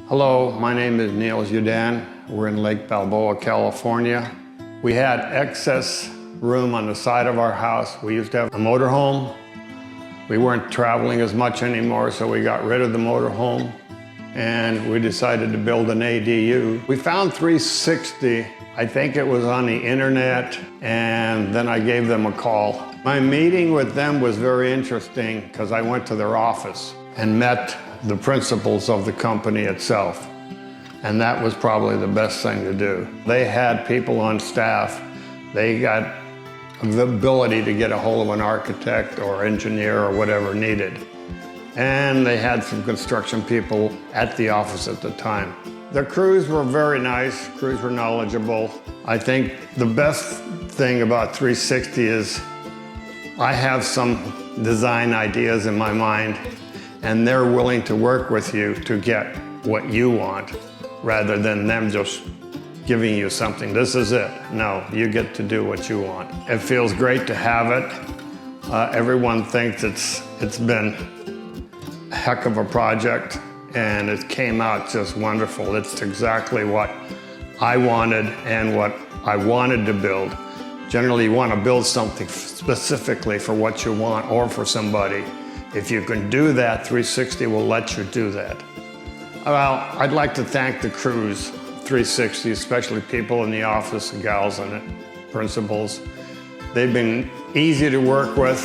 Hello, my name is Nills. We're in Lake Balboa, California. We had excess room on the side of our house. We used to have a motorhome. We weren't traveling as much anymore, so we got rid of the motorhome and we decided to build an ADU. We found 360. I think it was on the internet, and then I gave them a call. My meeting with them was very interesting because I went to their office and met the principals of the company itself. And that was probably the best thing to do. They had people on staff. They got the ability to get a hold of an architect or engineer or whatever needed. And they had some construction people at the office at the time. The crews were very nice, crews were knowledgeable. I think the best thing about 360 is I have some design ideas in my mind, and they're willing to work with you to get what you want, rather than them just giving you something. This is it. No, you get to do what you want. It feels great to have it. Everyone thinks it's been a heck of a project, and it came out just wonderful. It's exactly what I wanted and what I wanted to build. Generally, you want to build something specifically for what you want or for somebody. If you can do that, 360 will let you do that. Well, I'd like to thank the crews, 360, especially people in the office, the gals and the principals. They've been easy to work with.